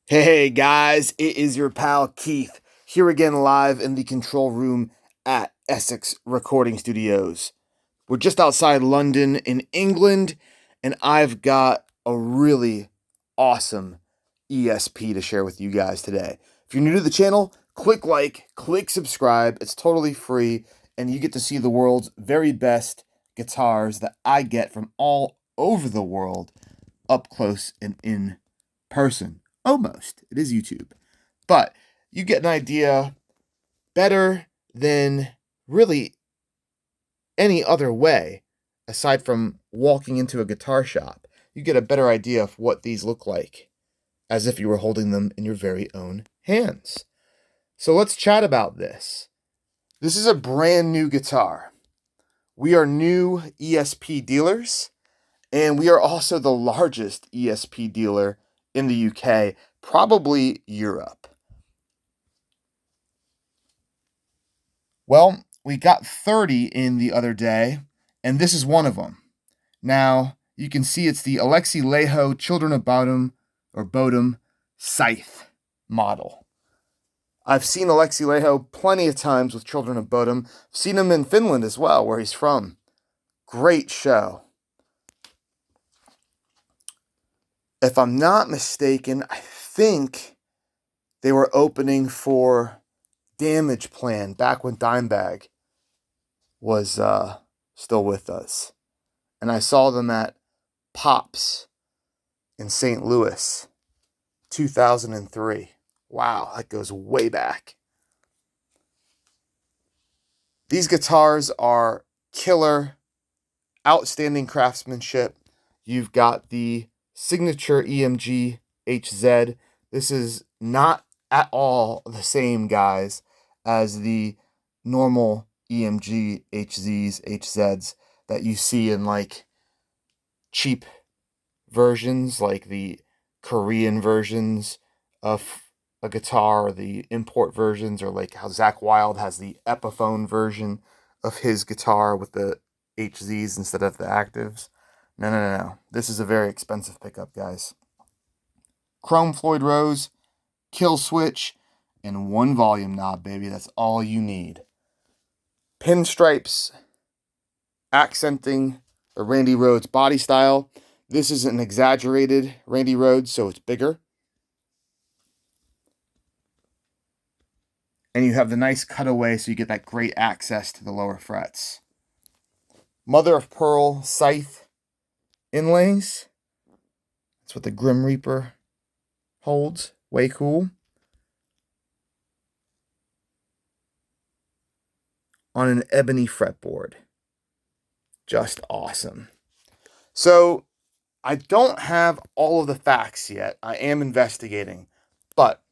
Hey guys, it is your pal Keith, here again live in the control room at Essex Recording Studios. We're just outside London in England, and I've got a really awesome ESP to share with you guys today. If you're new to the channel, click like, click subscribe, it's totally free, and you get to see the world's very best guitars that I get from all over the world up close and in person. Almost. It is YouTube. But you get an idea better than really any other way, aside from walking into a guitar shop. You get a better idea of what these look like, as if you were holding them in your very own hands. So let's chat about this. This is a brand new guitar. We are new ESP dealers, and we are also the largest ESP dealer in the UK, probably Europe. Well, we got 30 in the other day, and this is one of them. Now, you can see it's the Alexi Laiho Children of Bodom Scythe model. I've seen Alexi Laiho plenty of times with Children of Bodom. I've seen him in Finland as well, where he's from. Great show. If I'm not mistaken, I think they were opening for Damage Plan back when Dimebag was still with us. And I saw them at Pops in St. Louis, 2003. Wow, that goes way back. These guitars are killer, outstanding craftsmanship. You've got the signature EMG-HZ. This is not at all the same, guys, as the normal EMG-HZs, HZs that you see in like cheap versions, like the Korean versions of a guitar, or the import versions, or like how Zakk Wylde has the Epiphone version of his guitar with the HZs instead of the actives. No. This is a very expensive pickup, guys. Chrome Floyd Rose, kill switch, and one volume knob, baby. That's all you need. Pinstripes accenting the Randy Rhoads body style. This is an exaggerated Randy Rhoads, so it's bigger. And you have the nice cutaway, so you get that great access to the lower frets. Mother of pearl scythe inlays. That's what the Grim Reaper holds. Way cool. On an ebony fretboard. Just awesome. So, I don't have all of the facts yet. I am investigating. But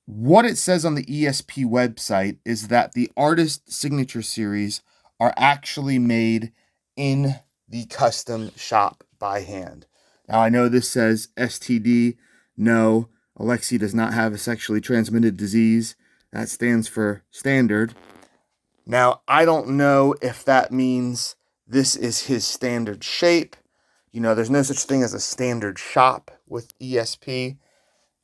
what it says on the ESP website is that the Artist Signature Series are actually made in the custom shop by hand. Now, I know this says STD. No, Alexi does not have a sexually transmitted disease. That stands for standard. Now, I don't know if that means this is his standard shape. You know, there's no such thing as a standard shop with ESP.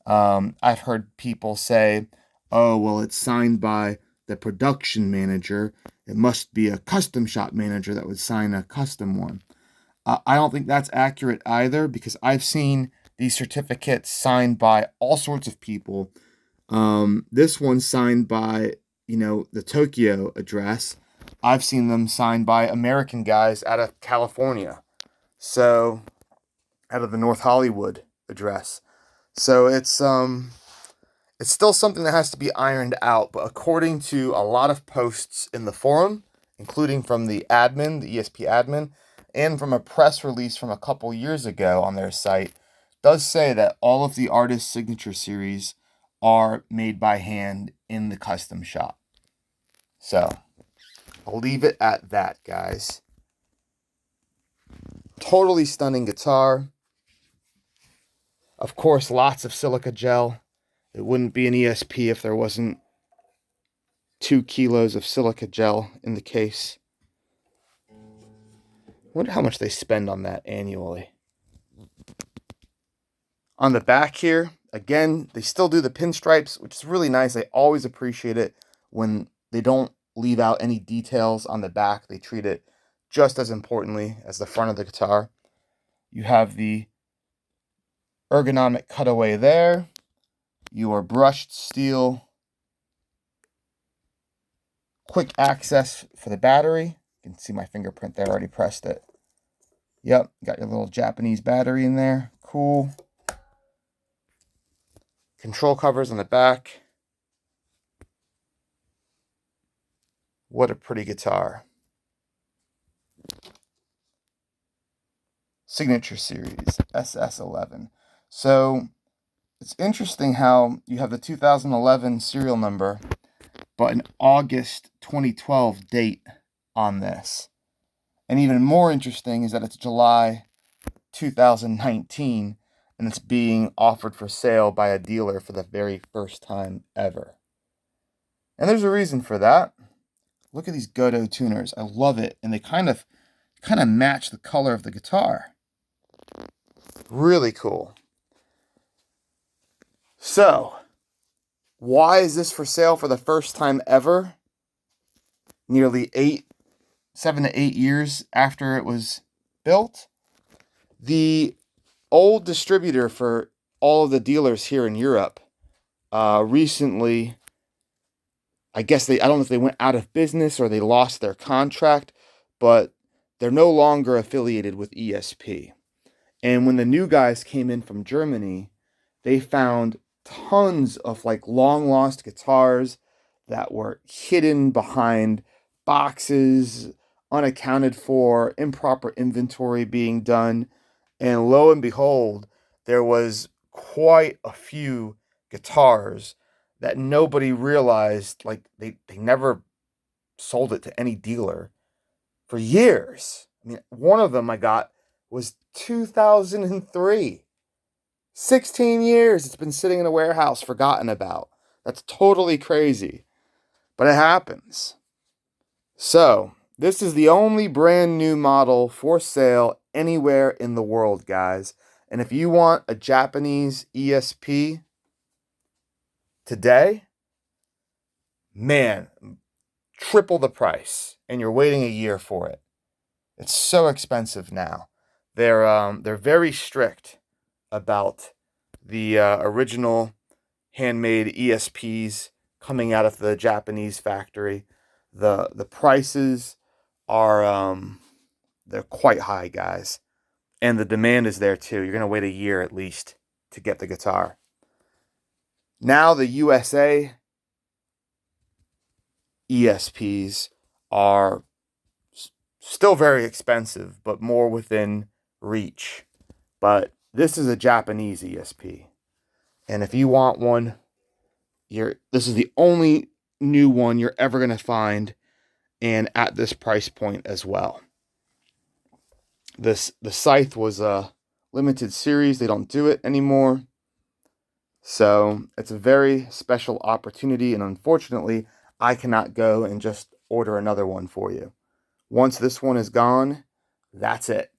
I've heard people say, oh, well, it's signed by the production manager. It must be a custom shop manager that would sign a custom one. I don't think that's accurate either, because I've seen these certificates signed by all sorts of people. This one's signed by, the Tokyo address. I've seen them signed by American guys out of California. So, out of the North Hollywood address. So it's still something that has to be ironed out, but according to a lot of posts in the forum, including from the admin, the ESP admin, and from a press release from a couple years ago on their site, does say that all of the Artist Signature Series are made by hand in the custom shop. So, I'll leave it at that, guys. Totally stunning guitar. Of course, lots of silica gel. It wouldn't be an ESP if there wasn't 2 kilos of silica gel in the case. I wonder how much they spend on that annually. On the back here, again, they still do the pinstripes, which is really nice. I always appreciate it when they don't leave out any details on the back. They treat it just as importantly as the front of the guitar. You have the ergonomic cutaway there. Your brushed steel quick access for the battery. You can see my fingerprint there, I already pressed it. Yep, got your little Japanese battery in there. Cool. Control covers on the back. What a pretty guitar. Signature Series, SS11. So it's interesting how you have the 2011 serial number, but an August 2012 date on this. And even more interesting is that it's July 2019, and it's being offered for sale by a dealer for the very first time ever. And there's a reason for that. Look at these Godot tuners. I love it. And they kind of match the color of the guitar. Really cool. So, why is this for sale for the first time ever? Nearly 7 to 8 years after it was built. The old distributor for all of the dealers here in Europe recently, I don't know if they went out of business or they lost their contract, but they're no longer affiliated with ESP. And when the new guys came in from Germany, they found tons of like long lost guitars that were hidden behind boxes, unaccounted for, improper inventory being done. And lo and behold, there was quite a few guitars that nobody realized, like they never sold it to any dealer for years. I mean, one of them I got was 2003. 16 years it's been sitting in a warehouse forgotten about. That's totally crazy. But it happens. So, this is the only brand new model for sale anywhere in the world, guys. And if you want a Japanese ESP today, man, triple the price. And you're waiting a year for it. It's so expensive now. They're very strict about the original handmade ESPs coming out of the Japanese factory. The prices are they're quite high, guys, and the demand is there too. You're gonna wait a year at least to get the guitar. Now the USA ESPs are still very expensive, but more within reach. But this is a Japanese ESP. And if you want one, this is the only new one you're ever going to find, and at this price point as well. The Scythe was a limited series. They don't do it anymore. So it's a very special opportunity, and unfortunately, I cannot go and just order another one for you. Once this one is gone, that's it.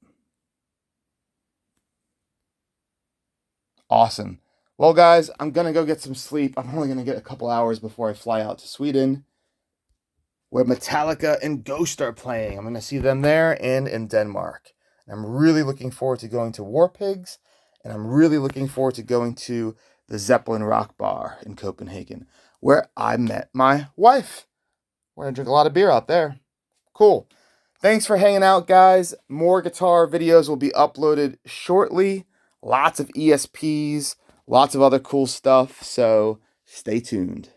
Awesome. Well, guys, I'm going to go get some sleep. I'm only going to get a couple hours before I fly out to Sweden, where Metallica and Ghost are playing. I'm going to see them there and in Denmark. And I'm really looking forward to going to War Pigs, and I'm really looking forward to going to the Zeppelin Rock Bar in Copenhagen, where I met my wife. We're going to drink a lot of beer out there. Cool. Thanks for hanging out, guys. More guitar videos will be uploaded shortly. Lots of ESPs, lots of other cool stuff, so stay tuned.